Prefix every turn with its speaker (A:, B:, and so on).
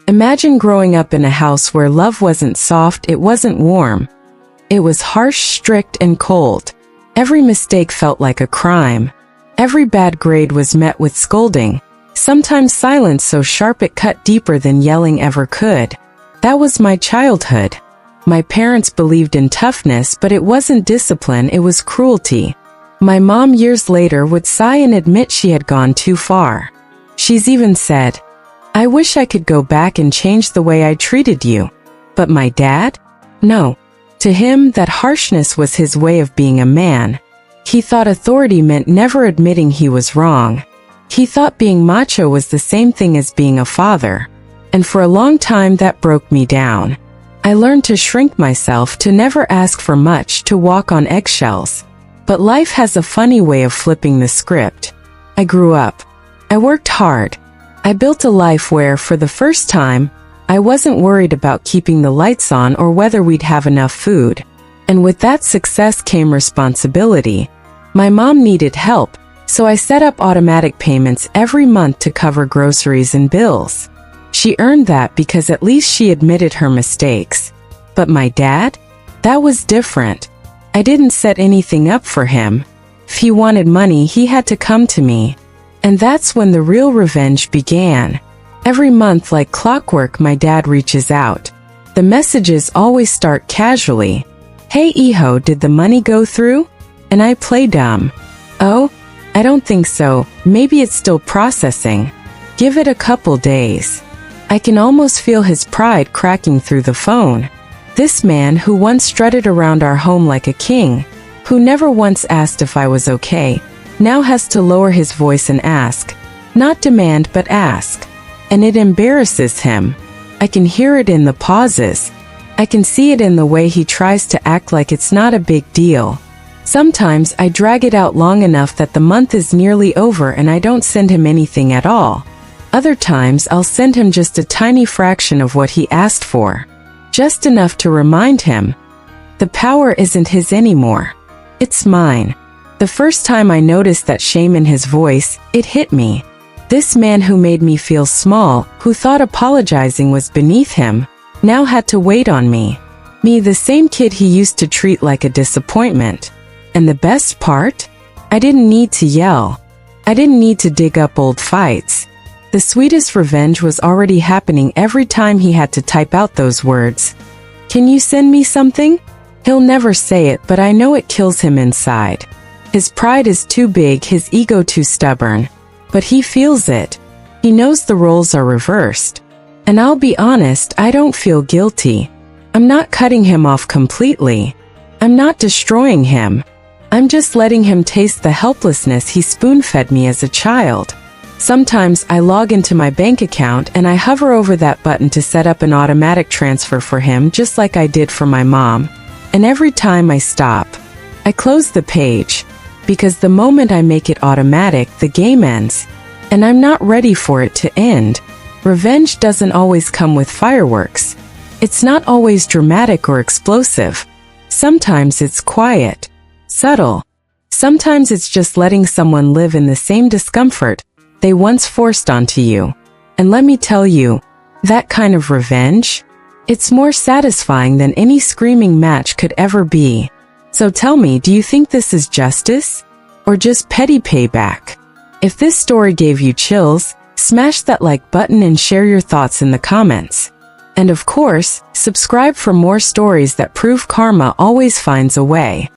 A: Imagine growing up in a house where love wasn't soft, it wasn't warm. It was harsh, strict, and cold. Every mistake felt like a crime. Every bad grade was met with scolding, sometimes silence so sharp it cut deeper than yelling ever could. That was my childhood. My parents believed in toughness, but it wasn't discipline, it was cruelty. My mom years later would sigh and admit she had gone too far. She's even said, "I wish I could go back and change the way I treated you." But my dad? No. To him, that harshness was his way of being a man. He thought authority meant never admitting he was wrong. He thought being macho was the same thing as being a father. And for a long time that broke me down. I learned to shrink myself, to never ask for much, to walk on eggshells. But life has a funny way of flipping the script. I grew up. I worked hard. I built a life where, for the first time, I wasn't worried about keeping the lights on or whether we'd have enough food. And with that success came responsibility. My mom needed help, so I set up automatic payments every month to cover groceries and bills. She earned that because at least she admitted her mistakes. But my dad? That was different. I didn't set anything up for him. If he wanted money, he had to come to me. And that's when the real revenge began. Every month, like clockwork, my dad reaches out. The messages always start casually. "Hey Iho, did the money go through?" And I play dumb. "Oh, I don't think so, maybe it's still processing. Give it a couple days." I can almost feel his pride cracking through the phone. This man who once strutted around our home like a king, who never once asked if I was okay, now has to lower his voice and ask. Not demand, but ask. And it embarrasses him. I can hear it in the pauses. I can see it in the way he tries to act like it's not a big deal. Sometimes I drag it out long enough that the month is nearly over and I don't send him anything at all. Other times I'll send him just a tiny fraction of what he asked for. Just enough to remind him. The power isn't his anymore. It's mine. The first time I noticed that shame in his voice, it hit me. This man who made me feel small, who thought apologizing was beneath him, now had to wait on me. Me, the same kid he used to treat like a disappointment. And the best part? I didn't need to yell. I didn't need to dig up old fights. The sweetest revenge was already happening every time he had to type out those words. "Can you send me something?" He'll never say it, but I know it kills him inside. His pride is too big, his ego too stubborn. But he feels it. He knows the roles are reversed. And I'll be honest, I don't feel guilty. I'm not cutting him off completely. I'm not destroying him. I'm just letting him taste the helplessness he spoon-fed me as a child. Sometimes I log into my bank account and I hover over that button to set up an automatic transfer for him, just like I did for my mom. And every time I stop, I close the page. Because the moment I make it automatic, the game ends. And I'm not ready for it to end. Revenge doesn't always come with fireworks. It's not always dramatic or explosive. Sometimes it's quiet, subtle. Sometimes it's just letting someone live in the same discomfort they once forced onto you. And let me tell you, that kind of revenge, it's more satisfying than any screaming match could ever be. So tell me, do you think this is justice? Or just petty payback? If this story gave you chills, smash that like button and share your thoughts in the comments. And of course, subscribe for more stories that prove karma always finds a way.